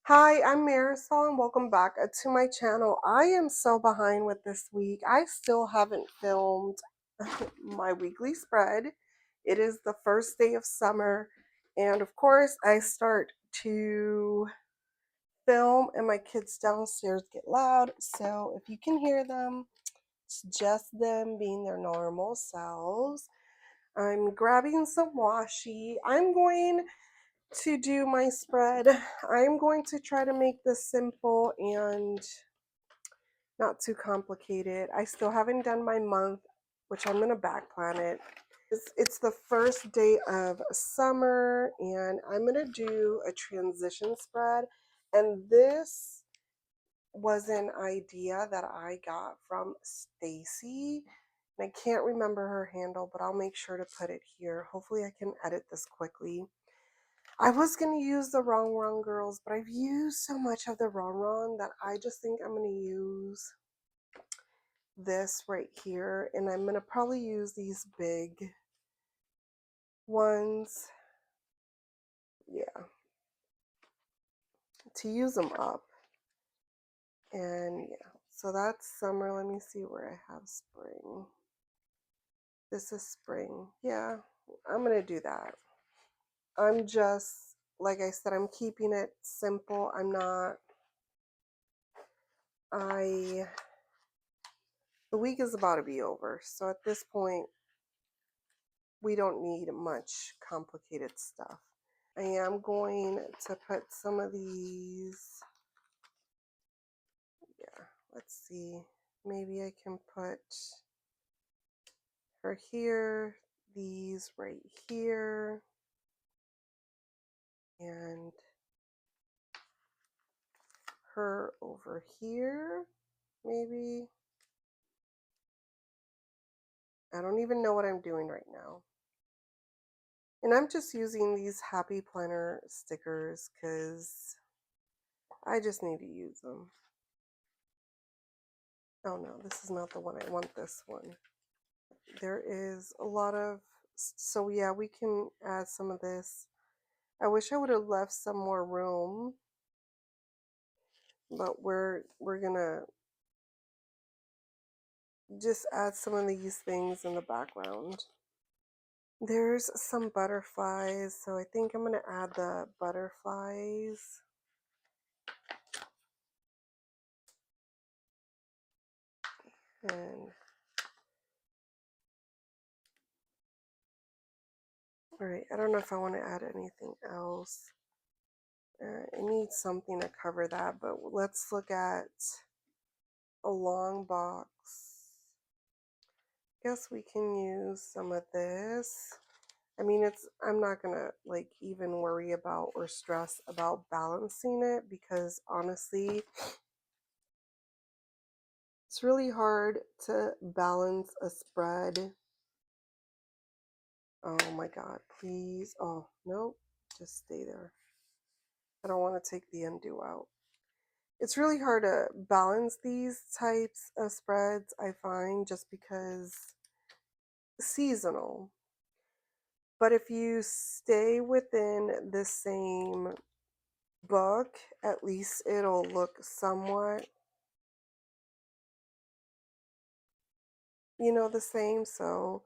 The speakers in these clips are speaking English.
Hi, I'm Marysol and welcome back to my channel. I am so behind with this week. I still haven't filmed my weekly spread. It is the first day of summer, and of course I start to film and my kids downstairs get loud. So if you can hear them, it's just them being their normal selves. I'm grabbing some washi. I'm going to do my spread. I'm going to try to make this simple and not too complicated. I still haven't done my month, which I'm going to back plan it. It's the first day of summer, and I'm going to do a transition spread. And this was an idea that I got from Stacy. And I can't remember her handle, but I'll make sure to put it here. Hopefully I can edit this quickly. I was going to use the Wrong Girls, but I've used so much of the Wrong that I just think I'm going to use this right here. And I'm going to probably use these big ones. Yeah. To use them up. And yeah. So that's summer. Let me see where I have spring. This is spring. Yeah. I'm going to do that. I'm just, like I said, I'm keeping it simple. The week is about to be over. So at this point, we don't need much complicated stuff. I am going to put some of these, yeah, let's see. Maybe I can put her here, these right here, and her over here, maybe. I don't even know what I'm doing right now. And I'm just using these Happy Planner stickers because I just need to use them. Oh no, this is not the one. I want this one. There is a lot of, so yeah, we can add some of this. I wish I would have left some more room, but we're gonna just add some of these things in the background. There's some butterflies, so I think I'm gonna add the butterflies. And all right, I don't know if I want to add anything else. I need something to cover that, but let's look at a long box. Guess we can use some of this. I mean, I'm not gonna like even worry about or stress about balancing it because honestly, it's really hard to balance a spread. Oh my God, please. Oh, nope, just stay there. I don't want to take the undo out. It's really hard to balance these types of spreads, I find, just because seasonal. But if you stay within the same book, at least it'll look somewhat, the same. So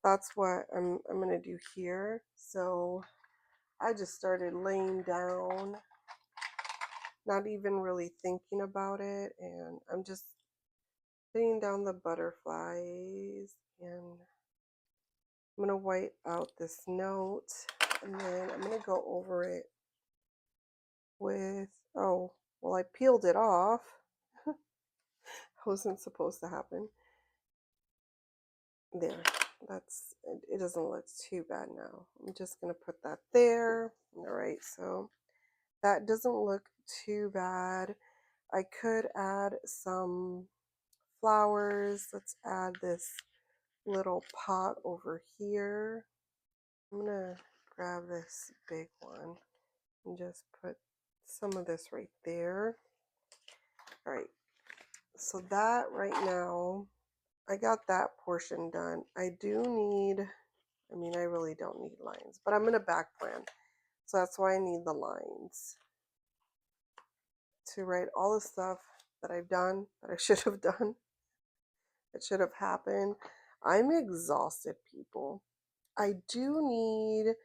that's what I'm gonna do here. So I just started laying down, not even really thinking about it, and I'm just putting down the butterflies, and I'm gonna wipe out this note, and then I'm gonna go over it with, oh, well, I peeled it off. Wasn't supposed to happen. There, it doesn't look too bad now. I'm just gonna put that there. All right, so that doesn't look too bad. I could add some flowers. Let's add this little pot over here. I'm gonna grab this big one and just put some of this right there. All right, so that right now, I got that portion done. I really don't need lines, but I'm gonna back plan. So that's why I need the lines. to write all the stuff that I've done, that I should have done, that should have happened. I'm exhausted, people. I do need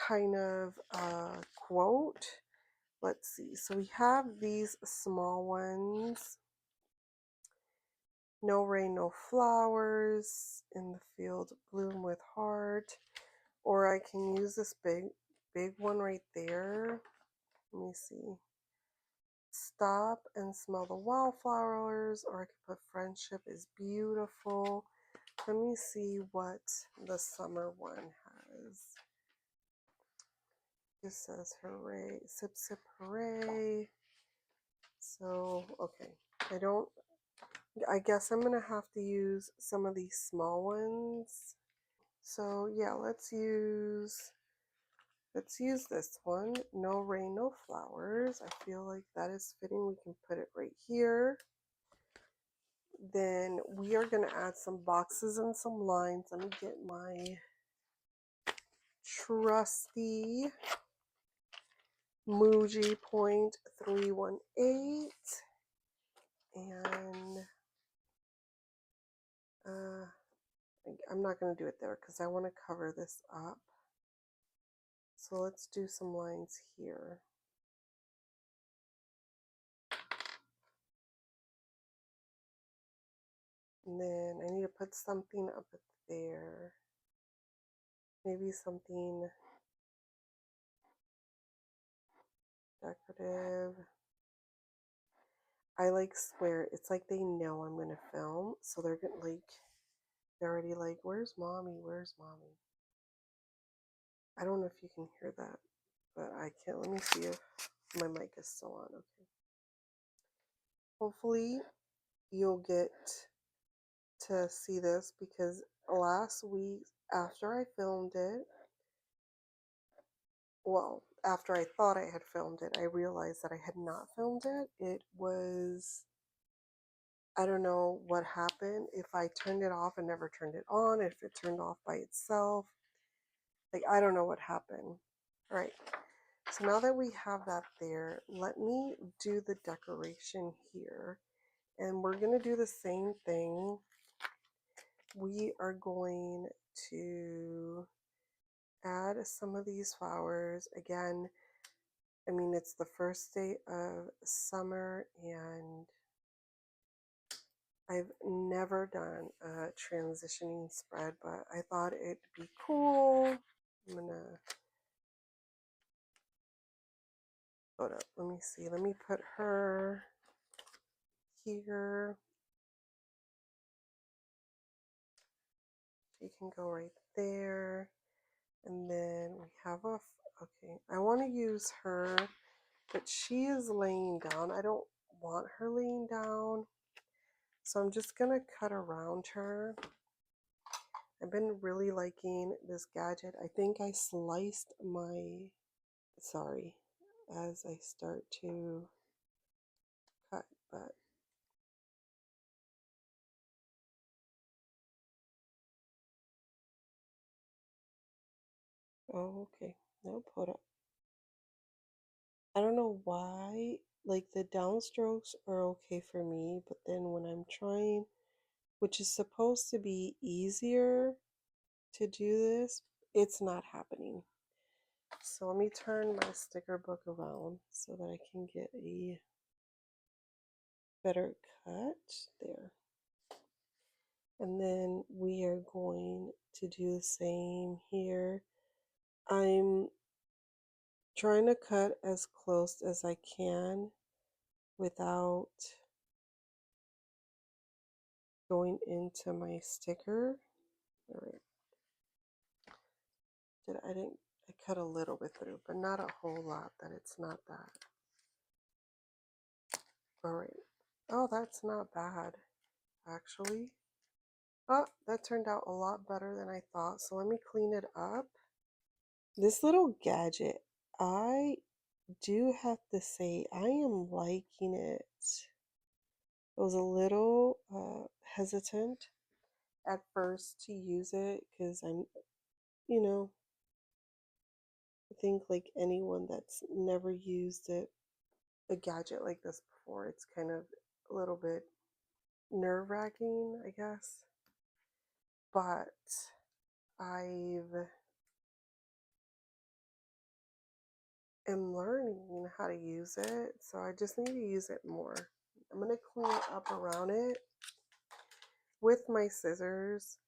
kind of a quote. Let's see. So we have these small ones. No rain, no flowers in the field bloom with heart. Or I can use this big one right there. Let me see. Stop and smell the wildflowers. Or I could put friendship is beautiful. Let me see what the summer one has. This says hooray, sip, sip, hooray. So, okay. I guess I'm going to have to use some of these small ones. So, yeah, let's use this one. No rain, no flowers. I feel like that is fitting. We can put it right here. Then we are going to add some boxes and some lines. Let me get my trusty Muji .318, and I'm not going to do it there because I want to cover this up. So let's do some lines here. And then I need to put something up there. Maybe something decorative. I like swear it's like they know I'm gonna film, so they're already like, where's mommy? Where's mommy? I don't know if you can hear that, but I can't. Let me see if my mic is still on. Okay. Hopefully you'll get to see this because last week after I filmed it, well, after I thought I had filmed it, I realized that I had not filmed it. It was, I don't know what happened. If I turned it off and never turned it on, if it turned off by itself. Like, I don't know what happened. All right. So now that we have that there, let me do the decoration here. And we're going to do the same thing. We are going to add some of these flowers. Again, I mean, it's the first day of summer and I've never done a transitioning spread, but I thought it'd be cool. I'm gonna hold up. Let me see. Let me put her here. She can go right there. And then we have okay, I want to use her, but she is laying down. I don't want her laying down. So I'm just going to cut around her. I've been really liking this gadget. I think I sliced sorry, as I start to cut, but oh, okay. Nope, hold up. I don't know why, like the downstrokes are okay for me, but then when I'm trying, which is supposed to be easier to do this, it's not happening. So let me turn my sticker book around so that I can get a better cut there. And then we are going to do the same here. I'm trying to cut as close as I can without going into my sticker. All right. I cut a little bit through, but not a whole lot that it's not that. All right. Oh, that's not bad, actually. Oh, that turned out a lot better than I thought. So let me clean it up. This little gadget, I do have to say, I am liking it. I was a little hesitant at first to use it because you know, I think like anyone that's never used it a gadget like this before. It's kind of a little bit nerve-wracking, I guess. But I've am learning how to use it, so I just need to use it more. I'm going to clean up around it with my scissors.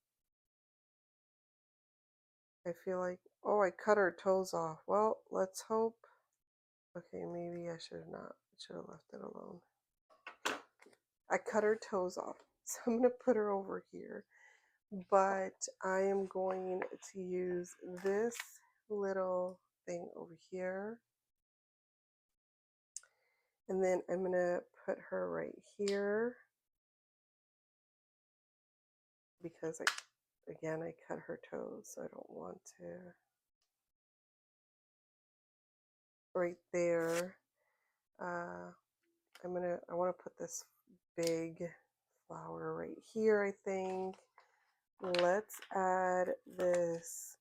I feel like, oh, I cut her toes off. Well, let's hope. Okay, maybe I should have not. I should have left it alone. I cut her toes off, so I'm going to put her over here. But I am going to use this little thing over here. And then I'm going to put her right here because again, I cut her toes, so I don't want to. Right there. I want to put this big flower right here, I think. Let's add this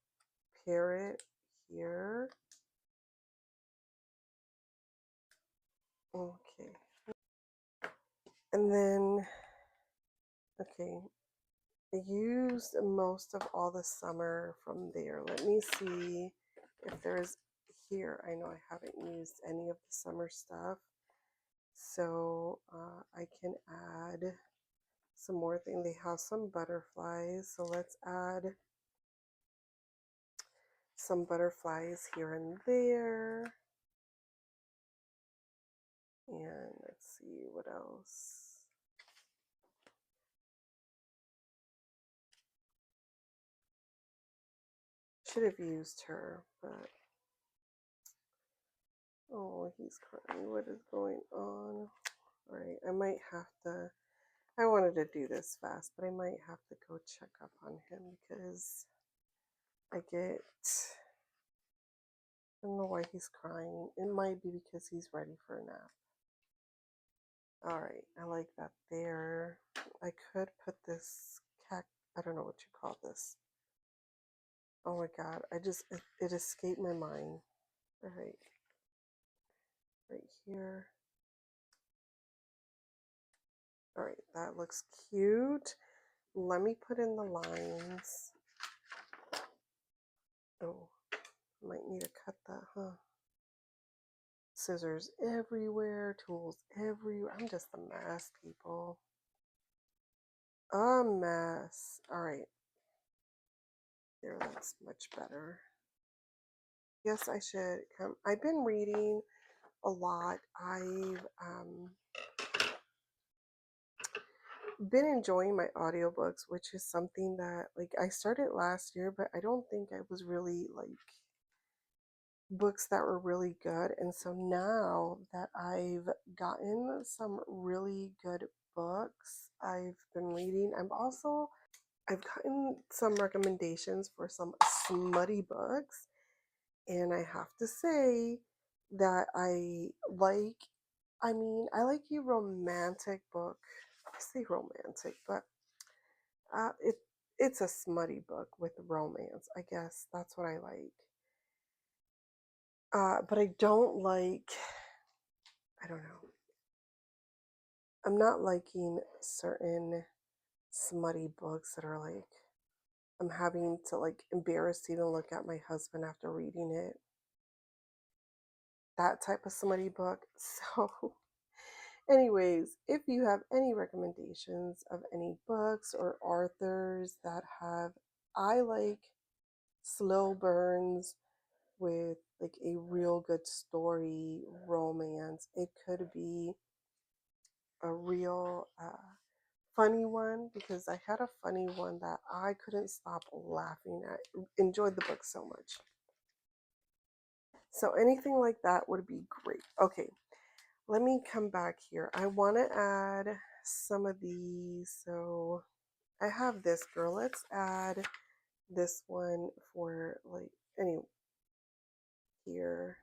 parrot here. Okay. And then, okay, I used most of all the summer from there. Let me see if there's here. I know I haven't used any of the summer stuff. So I can add some more thing. They have some butterflies. So let's add some butterflies here and there. And let's see what else. Should have used her, but oh, he's crying. What is going on? All right, I might have to. I wanted to do this fast, but I might have to go check up on him because I don't know why he's crying. It might be because he's ready for a nap. All right, I like that there. I could put this I don't know what you call this. Oh my God, it escaped my mind. All right, right here. All right, that looks cute. Let me put in the lines. Oh, might need to cut that, huh? Scissors everywhere, tools everywhere. I'm just a mess, people. A mess. All right. There, that's much better. Yes, I should come. I've been reading a lot. I've been enjoying my audiobooks, which is something that like I started last year, but I don't think I was really like books that were really good. And so now that I've gotten some really good books I've been reading, I've gotten some recommendations for some smutty books, and I have to say that I like a romantic book. I say romantic, but uh, it it's a smutty book with romance. I guess that's what I like. But I don't like, I don't know. I'm not liking certain smutty books that are like, I'm having to like embarrass to even look at my husband after reading it. That type of smutty book. So, anyways, if you have any recommendations of any books or authors that have, I like slow burns with like a real good story, romance. It could be a real funny one because I had a funny one that I couldn't stop laughing at. Enjoyed the book so much. So anything like that would be great. Okay, let me come back here. I want to add some of these. So I have this girl. Let's add this one for like any here.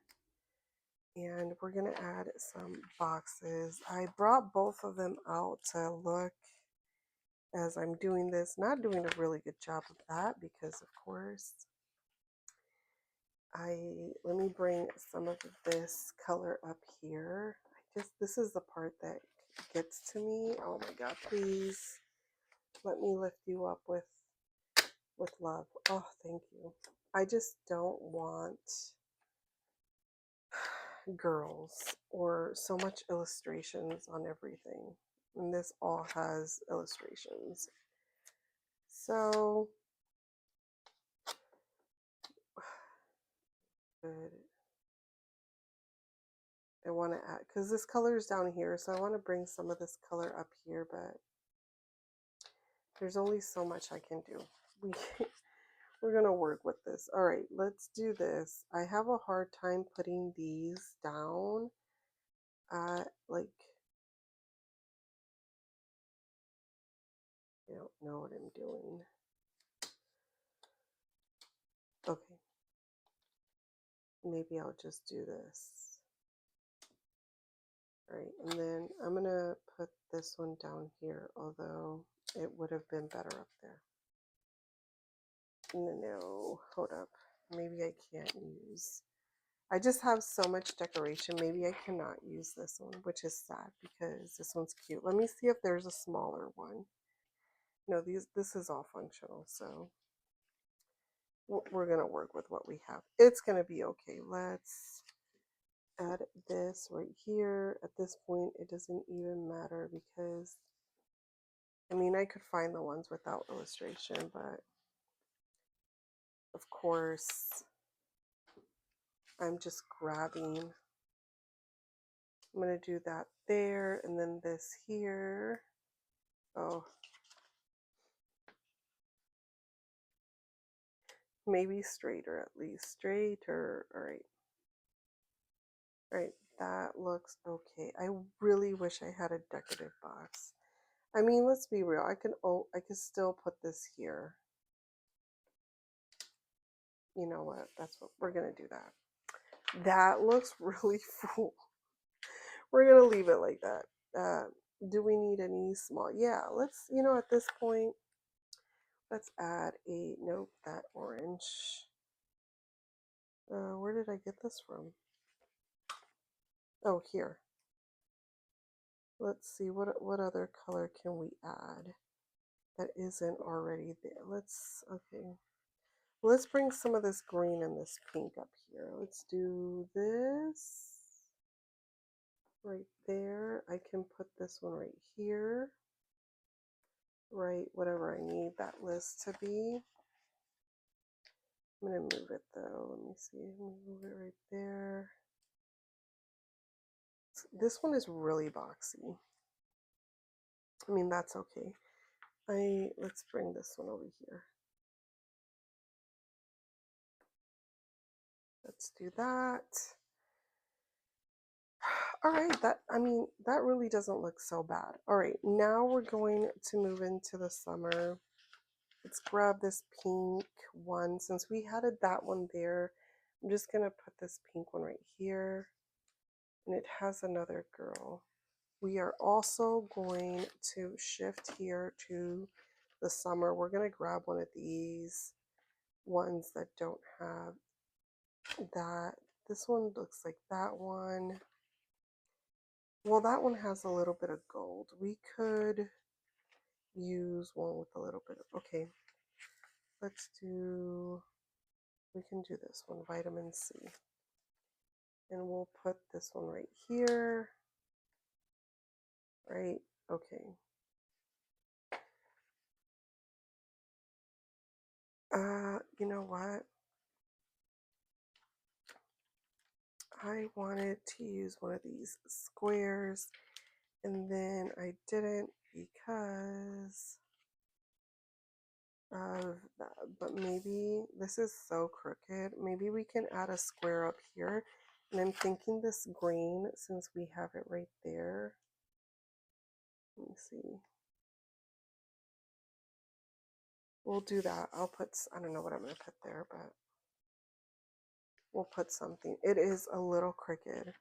And we're going to add some boxes. I brought both of them out to look as I'm doing this. Not doing a really good job of that because, of course, let me bring some of this color up here. just, this is the part that gets to me. Oh my God, please let me lift you up with love. Oh, thank you. I just don't want girls or so much illustrations on everything. And this all has illustrations. So good. I want to add, because this color is down here, so I want to bring some of this color up here, but there's only so much I can do. We're going to work with this. All right, let's do this. I have a hard time putting these down like, I don't know what I'm doing. Okay, maybe I'll just do this. All right, and then I'm going to put this one down here, although it would have been better up there. No, hold up. Maybe I can't use. I just have so much decoration. Maybe I cannot use this one, which is sad because this one's cute. Let me see if there's a smaller one. No, this is all functional, so we're going to work with what we have. It's going to be okay. Let's add this right here. At this point, it doesn't even matter because, I mean, I could find the ones without illustration, but of course, I'm just grabbing. I'm going to do that there, and then this here. Oh, maybe straighter, at least. Straighter. All right. All right. That looks okay. I really wish I had a decorative box. I mean, let's be real. I can still put this here. You know what? That's what we're going to do that. That looks really full. We're going to leave it like that. Do we need any small? Yeah, let's, at this point, let's add a, nope, that orange. Where did I get this from? Oh, here. Let's see, what other color can we add that isn't already there? Okay. Let's bring some of this green and this pink up here. Let's do this right there. I can put this one right here. Right, whatever I need that list to be. I'm going to move it though. Let me see. Move it right there. This one is really boxy. I mean, that's okay. Let's bring this one over here. Let's do that. All right, that really doesn't look so bad. All right, now we're going to move into the summer. Let's grab this pink one. Since we had that one there, I'm just going to put this pink one right here. And it has another girl. We are also going to shift here to the summer. We're going to grab one of these ones that don't have that. This one looks like that one. Well, that one has a little bit of gold. We could use one with a little bit of, okay. We can do this one, vitamin C. And we'll put this one right here. Right, okay. You know what? I wanted to use one of these squares and then I didn't because of that. But maybe this is so crooked. Maybe we can add a square up here. And I'm thinking this green, since we have it right there. Let me see. We'll do that. I don't know what I'm going to put there, but we'll put something. It is a little crooked.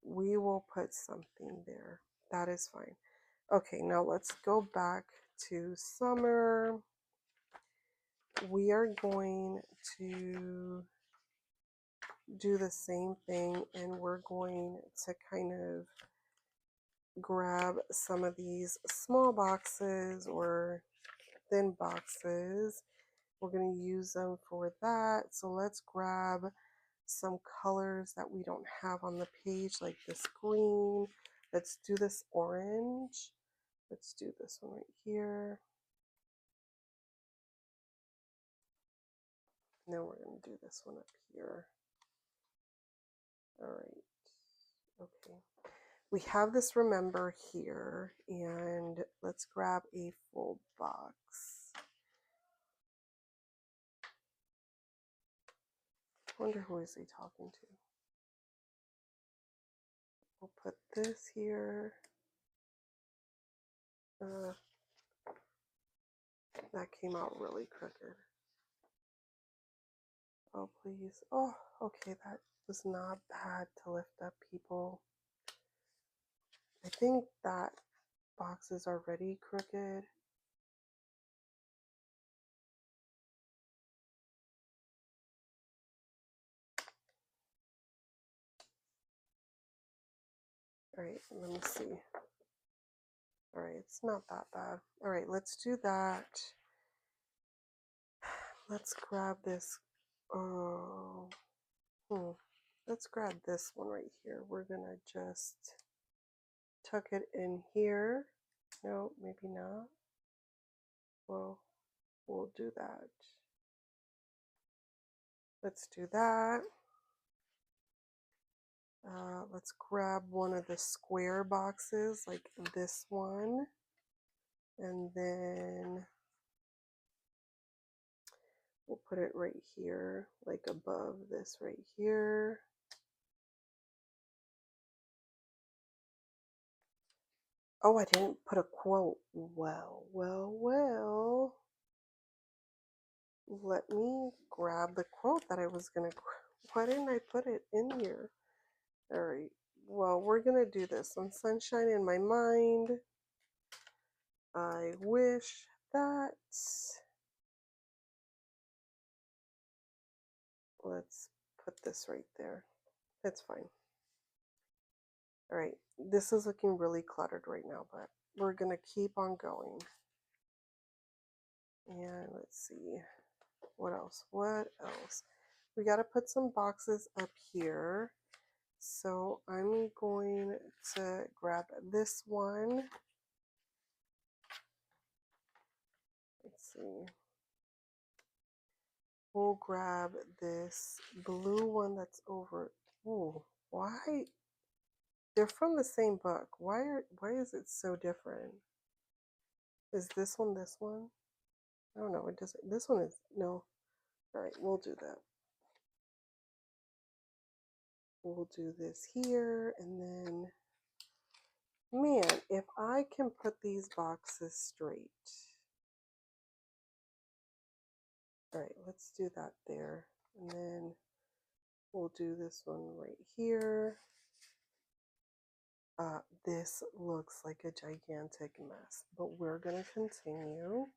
We will put something there. That is fine. Okay, now let's go back to summer. We are going to do the same thing, and we're going to kind of grab some of these small boxes or thin boxes. We're going to use them for that. So let's grab some colors that we don't have on the page, like this green. Let's do this orange. Let's do this one right here. And then we're going to do this one up here. All right. Okay. We have this remember here, and let's grab a full box. I wonder who is he talking to. We'll put this here. That came out really crooked. Oh, please. Oh, okay, that was not bad to lift up, people. I think that box is already crooked. All right, let me see. All right, it's not that bad. All right, let's do that. Let's grab this. Oh, let's grab this one right here. We're gonna just tuck it in here. No, maybe not. Well, we'll do that. Let's do that. Let's grab one of the square boxes, like this one, and then we'll put it right here, like above this right here. Oh, I didn't put a quote. Well. Let me grab the quote that I was going to grab. Why didn't I put it in here? All right. Well, we're going to do this on Sunshine in My Mind. I wish that. Let's put this right there. That's fine. All right. This is looking really cluttered right now, but we're going to keep on going. And let's see. What else? We got to put some boxes up here. So I'm going to grab this one. Let's see. We'll grab this blue one that's over. Oh, why? They're from the same book. Why is it so different? Is this one this one? I don't know. It doesn't. This one is no. All right, we'll do that. We'll do this here, and then, man, if I can put these boxes straight. All right, let's do that there. And then we'll do this one right here. This looks like a gigantic mess, but we're going to continue.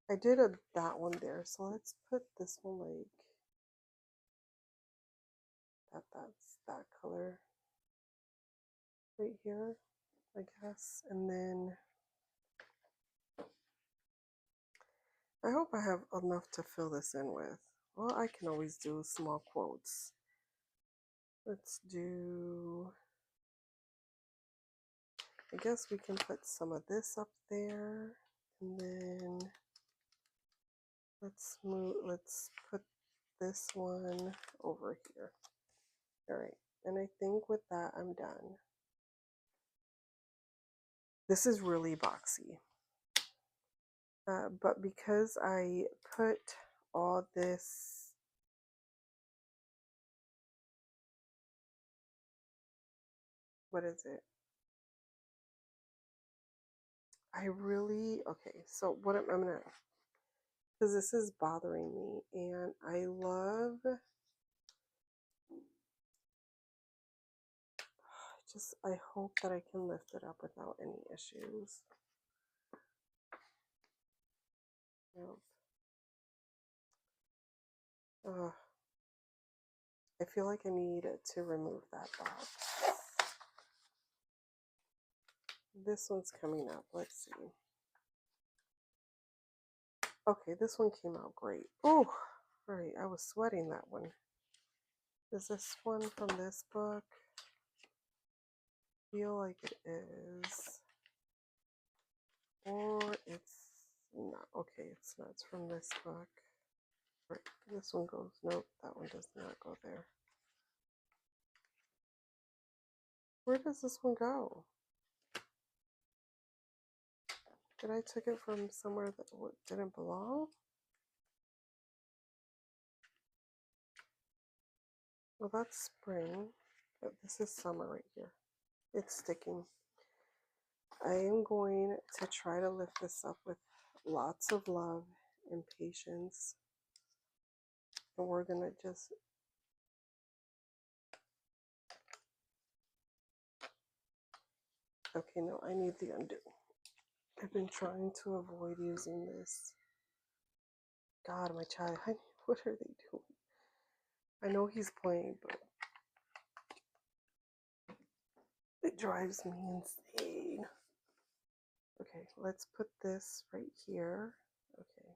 I did that one there, so let's put this one like that's that color right here, I guess. And then I hope I have enough to fill this in with. Well, I can always do small quotes. Let's do, I guess we can put some of this up there, and then let's put this one over here. All right, and I think with that I'm done. This is really boxy, but because I put all this, what is it? Okay, so what I'm gonna, because this is bothering me, and I hope that I can lift it up without any issues. Nope. I feel like I need to remove that box. This one's coming up. Let's see. Okay, this one came out great. Oh, all right. I was sweating that one. Is this one from this book? I feel like it is. Or it's not. Okay, it's not. It's from this book. Right. This one goes. Nope, that one does not go there. Where does this one go? Did I take it from somewhere that didn't belong? Well, that's spring, but this is summer right here. It's sticking. I am going to try to lift this up with lots of love and patience. And we're going to just... Okay, no, I need the undo. I've been trying to avoid using this. God, my child, honey, what are they doing? I know he's playing, but it drives me insane. Okay, let's put this right here. Okay.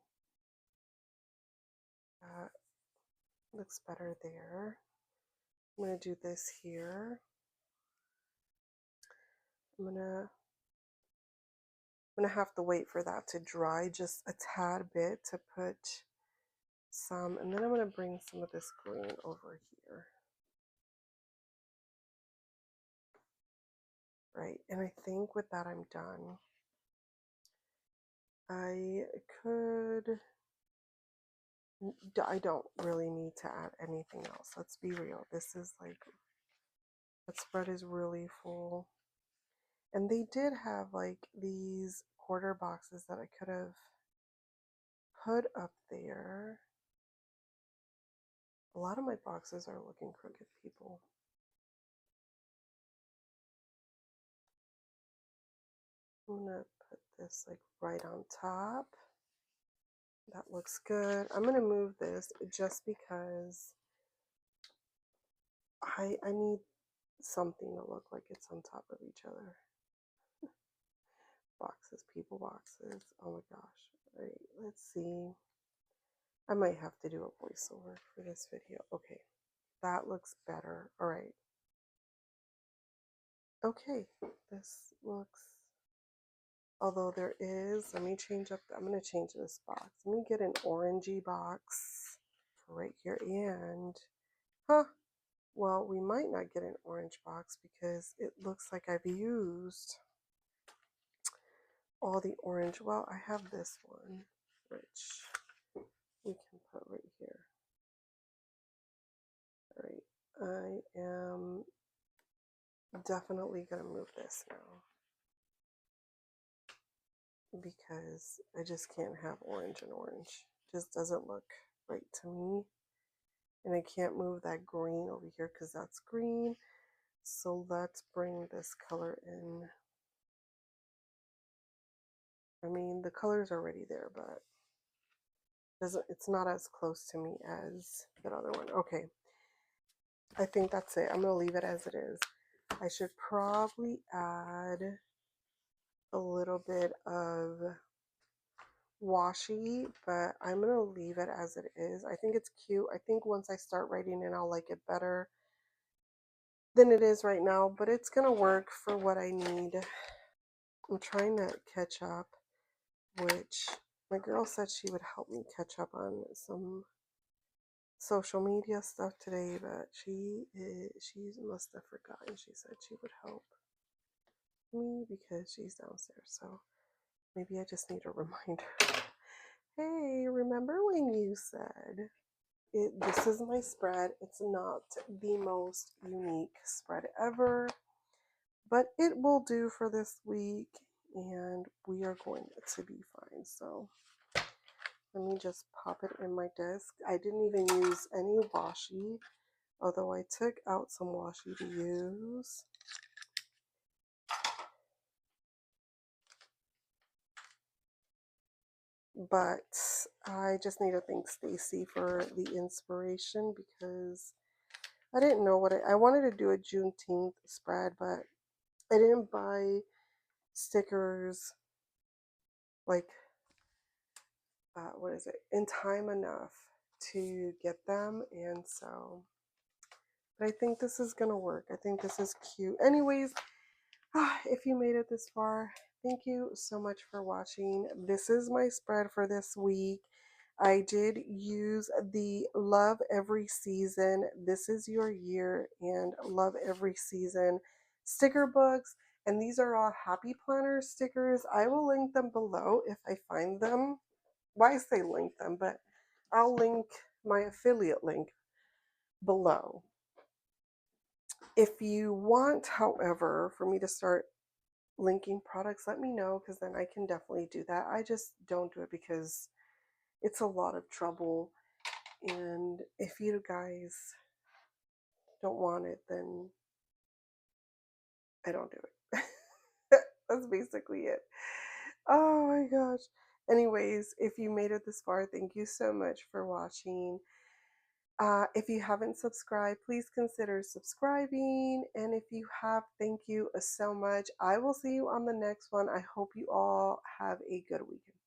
That looks better there. I'm going to do this here. I'm gonna have to wait for that to dry just a tad bit to put some, and then I'm gonna bring some of this green over here. Right, and I think with that I'm done. I don't really need to add anything else. Let's be real. This is like, that spread is really full. And they did have like these quarter boxes that I could have put up there. A lot of my boxes are looking crooked, people. I'm gonna put this like right on top. That looks good. I'm gonna move this just because I need something to look like it's on top of each other. Boxes, people boxes. Oh my gosh. All right, let's see. I might have to do a voiceover for this video. Okay, that looks better. All right. Okay, this looks, although there is, let me change up, I'm going to change this box. Let me get an orangey box for right here. And, well, we might not get an orange box because it looks like I've used all the orange. Well, I have this one, which we can put right here. All right, I am definitely going to move this now because I just can't have orange and orange. It just doesn't look right to me. And I can't move that green over here because that's green. So let's bring this color in. I mean, the color's already there, but it's not as close to me as that other one. Okay, I think that's it. I'm going to leave it as it is. I should probably add a little bit of washi, but I'm going to leave it as it is. I think it's cute. I think once I start writing it, I'll like it better than it is right now, but it's going to work for what I need. I'm trying to catch up, which my girl said she would help me catch up on some social media stuff today, but she must have forgotten. She said she would help me because she's downstairs, so maybe I just need a reminder. Hey, remember when you said this is my spread? It's not the most unique spread ever, but it will do for this week, and we are going to be fine. So let me just pop it in my desk. I didn't even use any washi, although I took out some washi to use. But I just need to thank Stacy for the inspiration because I didn't know what I wanted to do a Juneteenth spread, but I didn't buy stickers like what is it in time enough to get them, and so but I think this is gonna work. I think this is cute. Anyways, if you made it this far, thank you so much for watching. This is my spread for this week. I did use the Love Every Season, This Is Your Year, and Love Every Season sticker books. And these are all Happy Planner stickers. I will link them below if I find them. Why say link them, but I'll link my affiliate link below. If you want, however, for me to start linking products, let me know because then I can definitely do that. I just don't do it because it's a lot of trouble. And if you guys don't want it, then I don't do it. That's basically it. Oh my gosh. Anyways, if you made it this far, thank you so much for watching. If you haven't subscribed, please consider subscribing. And if you have, thank you so much. I will see you on the next one. I hope you all have a good weekend.